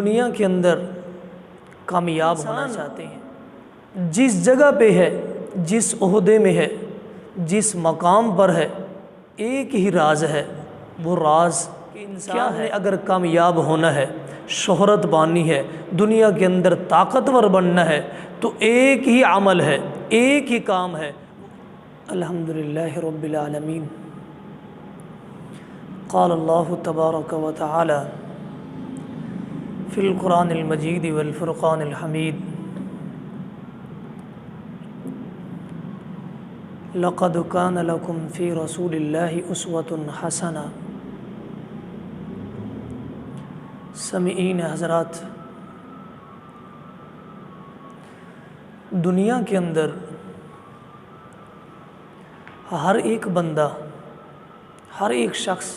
دنیا کے اندر کامیاب ہونا چاہتے ہیں، جس جگہ پہ ہے، جس عہدے میں ہے، جس مقام پر ہے، ایک ہی راز ہے۔ وہ راز کیا ہے؟ اگر کامیاب ہونا ہے، شہرت پانی ہے، دنیا کے اندر طاقتور بننا ہے، تو ایک ہی عمل ہے، ایک ہی کام ہے۔ الحمدللہ رب العالمین۔ قال اللہ تبارک و تعالی فی القرآن المجید والفرقان الحمید، لقد کان لکم فی رسول اللہ اسوۃ حسنہ۔ سامعین حضرات، دنیا کے اندر ہر ایک بندہ، ہر ایک شخص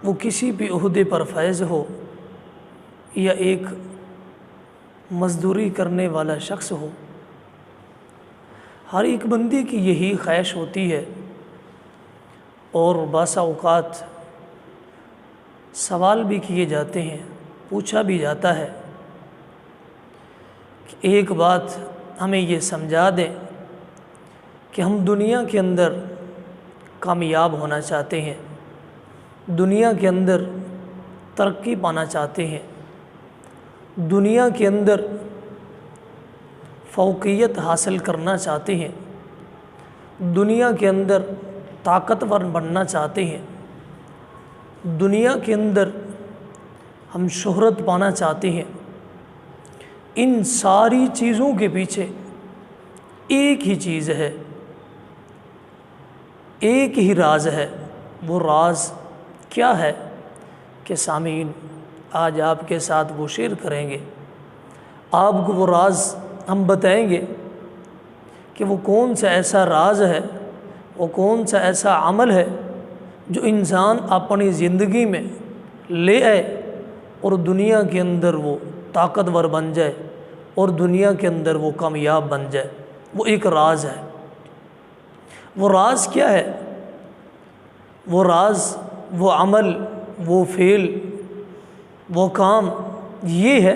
وہ کسی بھی عہدے پر فائز ہو یا ایک مزدوری کرنے والا شخص ہو، ہر ایک بندے کی یہی خواہش ہوتی ہے، اور بعض اوقات سوال بھی کیے جاتے ہیں، پوچھا بھی جاتا ہے کہ ایک بات ہمیں یہ سمجھا دیں کہ ہم دنیا کے اندر کامیاب ہونا چاہتے ہیں، دنیا کے اندر ترقی پانا چاہتے ہیں، دنیا کے اندر فوقیت حاصل کرنا چاہتے ہیں، دنیا کے اندر طاقتور بننا چاہتے ہیں، دنیا کے اندر ہم شہرت پانا چاہتے ہیں۔ ان ساری چیزوں کے پیچھے ایک ہی چیز ہے، ایک ہی راز ہے۔ وہ راز کیا ہے کہ سامعین آج آپ کے ساتھ وہ شیئر کریں گے، آپ کو وہ راز ہم بتائیں گے کہ وہ کون سا ایسا راز ہے، وہ کون سا ایسا عمل ہے جو انسان اپنی زندگی میں لے آئے اور دنیا کے اندر وہ طاقتور بن جائے اور دنیا کے اندر وہ کامیاب بن جائے۔ وہ ایک راز ہے۔ وہ راز کیا ہے؟ وہ راز، وہ عمل، وہ فعل، وہ کام یہ ہے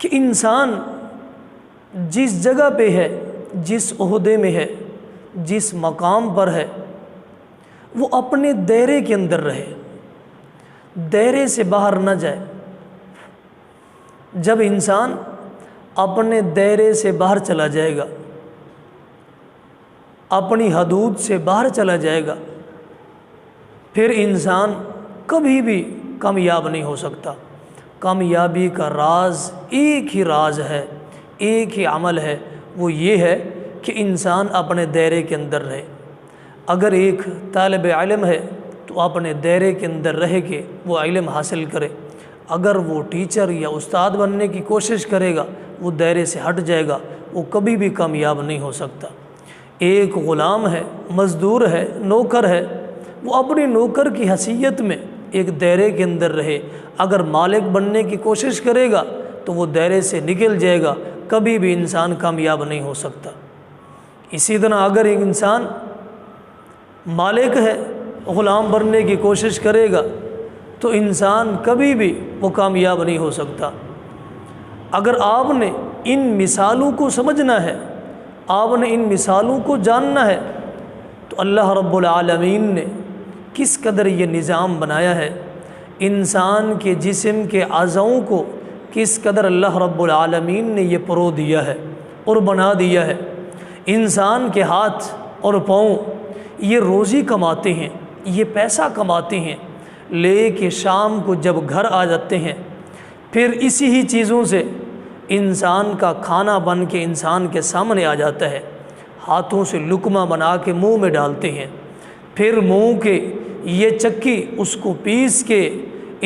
کہ انسان جس جگہ پہ ہے، جس عہدے میں ہے، جس مقام پر ہے، وہ اپنے دائرے کے اندر رہے، دائرے سے باہر نہ جائے۔ جب انسان اپنے دائرے سے باہر چلا جائے گا، اپنی حدود سے باہر چلا جائے گا، پھر انسان کبھی بھی کامیاب نہیں ہو سکتا۔ کامیابی کا راز ایک ہی راز ہے، ایک ہی عمل ہے، وہ یہ ہے کہ انسان اپنے دائرے کے اندر رہے۔ اگر ایک طالب علم ہے تو اپنے دائرے کے اندر رہ کے وہ علم حاصل کرے۔ اگر وہ ٹیچر یا استاد بننے کی کوشش کرے گا، وہ دائرے سے ہٹ جائے گا، وہ کبھی بھی کامیاب نہیں ہو سکتا۔ ایک غلام ہے، مزدور ہے، نوکر ہے، وہ اپنی نوکر کی حیثیت میں ایک دائرے کے اندر رہے۔ اگر مالک بننے کی کوشش کرے گا تو وہ دائرے سے نکل جائے گا، کبھی بھی انسان کامیاب نہیں ہو سکتا۔ اسی طرح اگر ایک انسان مالک ہے، غلام بننے کی کوشش کرے گا تو انسان کبھی بھی وہ کامیاب نہیں ہو سکتا۔ اگر آپ نے ان مثالوں کو سمجھنا ہے، آپ نے ان مثالوں کو جاننا ہے تو اللہ رب العالمین نے کس قدر یہ نظام بنایا ہے، انسان کے جسم کے اعضاؤں کو کس قدر اللہ رب العالمین نے یہ پرو دیا ہے اور بنا دیا ہے۔ انسان کے ہاتھ اور پاؤں یہ روزی کماتے ہیں، یہ پیسہ کماتے ہیں، لے کے شام کو جب گھر آ جاتے ہیں، پھر اسی ہی چیزوں سے انسان کا کھانا بن کے انسان کے سامنے آ جاتا ہے۔ ہاتھوں سے لقمہ بنا کے منہ میں ڈالتے ہیں، پھر منہ کے یہ چکی اس کو پیس کے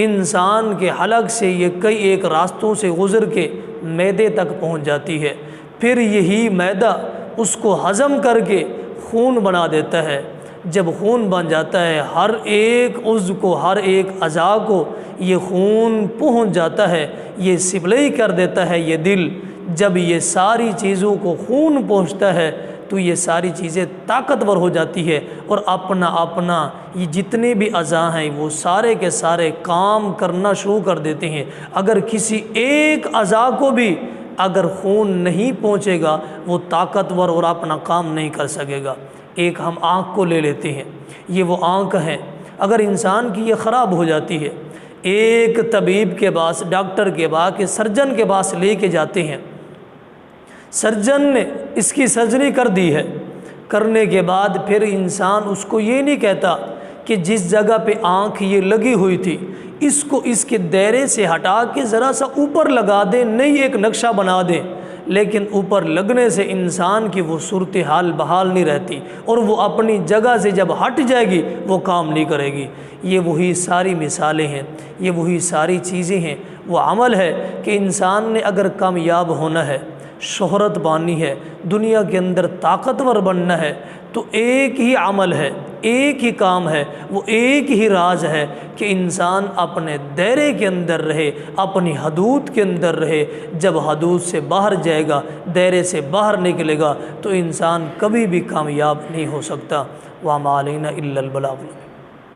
انسان کے حلق سے یہ کئی ایک راستوں سے گزر کے معدے تک پہنچ جاتی ہے۔ پھر یہی معدہ اس کو ہضم کر کے خون بنا دیتا ہے۔ جب خون بن جاتا ہے، ہر ایک عضو کو، ہر ایک اعضاء کو یہ خون پہنچ جاتا ہے، یہ سپلائی کر دیتا ہے یہ دل۔ جب یہ ساری چیزوں کو خون پہنچتا ہے تو یہ ساری چیزیں طاقتور ہو جاتی ہے اور اپنا یہ جتنے بھی اعضاء ہیں وہ سارے کے سارے کام کرنا شروع کر دیتے ہیں۔ اگر کسی ایک اعضاء کو بھی اگر خون نہیں پہنچے گا وہ طاقتور اور اپنا کام نہیں کر سکے گا۔ ایک ہم آنکھ کو لے لیتے ہیں، یہ وہ آنکھ ہے، اگر انسان کی یہ خراب ہو جاتی ہے، ایک طبیب کے پاس، ڈاکٹر کے پاس کہ سرجن کے پاس لے کے جاتے ہیں، سرجن نے اس کی سرجری کر دی ہے، کرنے کے بعد پھر انسان اس کو یہ نہیں کہتا کہ جس جگہ پہ آنکھ یہ لگی ہوئی تھی اس کو اس کے دائرے سے ہٹا کے ذرا سا اوپر لگا دیں، نئی ایک نقشہ بنا دیں، لیکن اوپر لگنے سے انسان کی وہ صورتحال بحال نہیں رہتی اور وہ اپنی جگہ سے جب ہٹ جائے گی وہ کام نہیں کرے گی۔ یہ وہی ساری مثالیں ہیں، یہ وہی ساری چیزیں ہیں، وہ عمل ہے کہ انسان نے اگر کامیاب ہونا ہے، شہرت پانی ہے، دنیا کے اندر طاقتور بننا ہے تو ایک ہی عمل ہے، ایک ہی کام ہے، وہ ایک ہی راز ہے کہ انسان اپنے دائرے کے اندر رہے، اپنی حدود کے اندر رہے۔ جب حدود سے باہر جائے گا، دائرے سے باہر نکلے گا تو انسان کبھی بھی کامیاب نہیں ہو سکتا۔ وَمَا عَلَيْنَا إِلَّا الْبَلَاغُ۔